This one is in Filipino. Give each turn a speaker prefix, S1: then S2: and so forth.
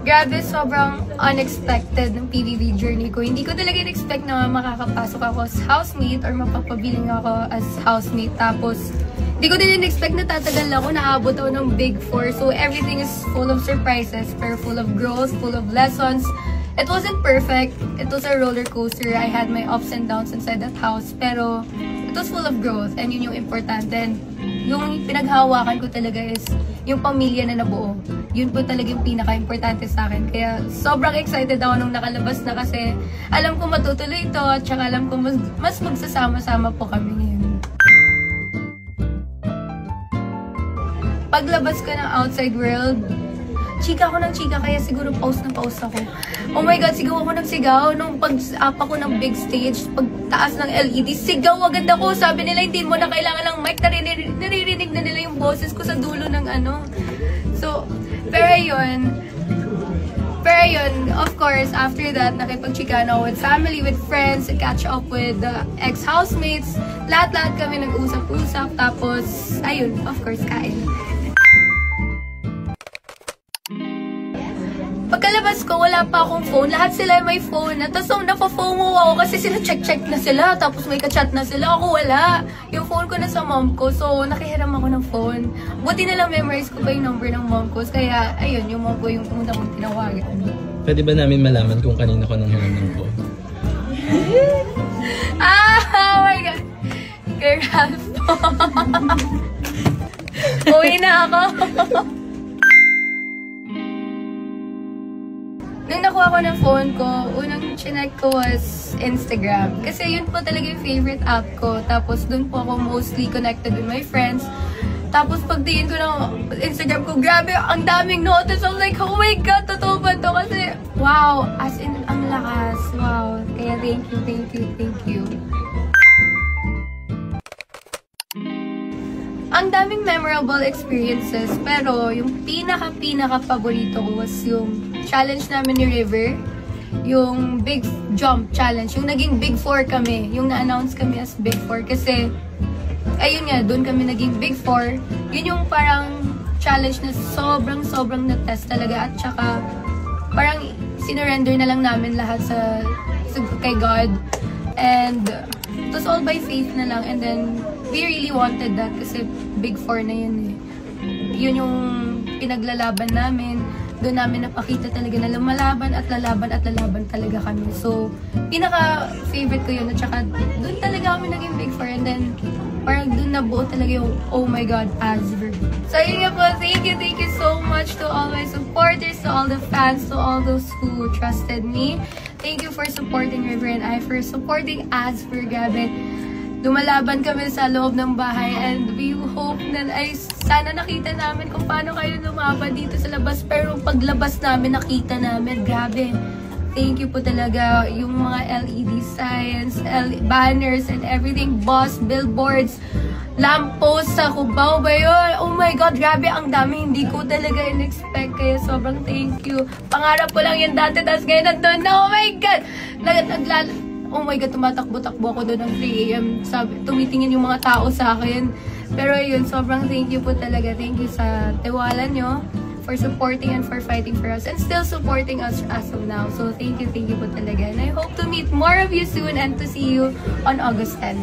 S1: Grabe, sobrang unexpected ng PBB journey ko. Hindi ko talaga in-expect na makakapasok ako as housemate or mapapabiling ako as housemate. Tapos, hindi ko din in-expect na tatagal ako, naabot ako ng Big 4. So, everything is full of surprises, pero full of growth, full of lessons. It wasn't perfect. It was a roller coaster. I had my ups and downs inside that house. Pero, it was full of growth. And yun yung importante. And yung pinaghawakan ko talaga is yung pamilya na nabuo. Yun po talaga yung pinaka-importante sa akin. Kaya sobrang excited ako nung nakalabas na kasi alam ko matutuloy ito at saka alam ko mas magsasama-sama po kami ngayon. Paglabas ko ng outside world, chika ako ng chika kaya siguro pause na pause ako. Oh my God, sigaw ako ng sigaw. Nung pag-up ako ng big stage, pagtaas ng LED, sigaw agad ako. Sabi nila, hindi mo na kailangan ng mic. Naririnig na nila yung boses ko sa dulo ng ano. So, pero yun, of course, after that, nakipag-chika na ako with family, with friends, catch up with ex-housemates. Lahat-lahat kami nag-usap-usap. Tapos, ayun, of course, kain. Pagkalabas ko, wala pa akong phone. Lahat sila may phone. Tapos napo-FOMO ako kasi sila check-check na sila. Tapos may ka-chat na sila. Ako wala. Yung phone ko nasa mom ko. So, nakihiram ako ng phone. Buti na lang memorize ko pa yung number ng mom ko. Kaya, ayun, yung mom ko yung pumunta kong tinawagan.
S2: Pwede ba namin malaman kung kanina ko nang hiram ng phone?
S1: Oh my God. Girl, uwi na ako. Nung nakuha ko ng phone ko, unang chinek ko was Instagram. Kasi yun po talaga yung favorite app ko. Tapos dun po ako mostly connected with my friends. Tapos pagtingin ko ng Instagram ko, grabe, ang daming notice. I was like, oh my God, totoo ba to? Kasi, wow, as in, ang lakas. Wow. Kaya thank you. Ang daming memorable experiences, pero yung pinaka paborito ko was yung challenge namin ni River, yung Big Jump Challenge, yung naging Big 4 kami, yung na-announce kami as Big 4 kasi, ayun nga, doon kami naging Big 4, yun yung parang challenge na sobrang na-test talaga at saka parang sinurrender na lang namin lahat sa kay God and it was all by faith na lang and then we really wanted that kasi Big 4 na yun eh. Yun yung pinaglalaban namin. Doon namin napakita talaga na lumalaban at lalaban talaga kami. So, pinaka-favorite ko yun. At saka, doon talaga kami naging Big 4. And then, parang doon nabuo talaga yung, oh my God, Azver. So, yun nga po. Thank you so much to all my supporters, to all the fans, to all those who trusted me. Thank you for supporting River and I, for supporting Azver, grabe. Lumalaban kami sa loob ng bahay and we hope na ay sana nakita namin kung paano kayo lumaban dito sa labas. Pero paglabas namin, nakita namin, grabe. Thank you po talaga yung mga LED signs, banners and everything, boss, billboards, lampposts sa Cubao ba yun? Oh my God, grabe, ang dami. Hindi ko talaga in-expect. Kaya sobrang thank you. Pangarap ko lang yan dati, tapos ngayon nandun na, oh my God! Oh my God, tumatakbo-takbo ako doon ng 3 AM. Tumitingin yung mga tao sa akin. Pero yun, sobrang thank you po talaga. Thank you sa tiwala nyo for supporting and for fighting for us and still supporting us as of now. So thank you po talaga. And I hope to meet more of you soon and to see you on August 10.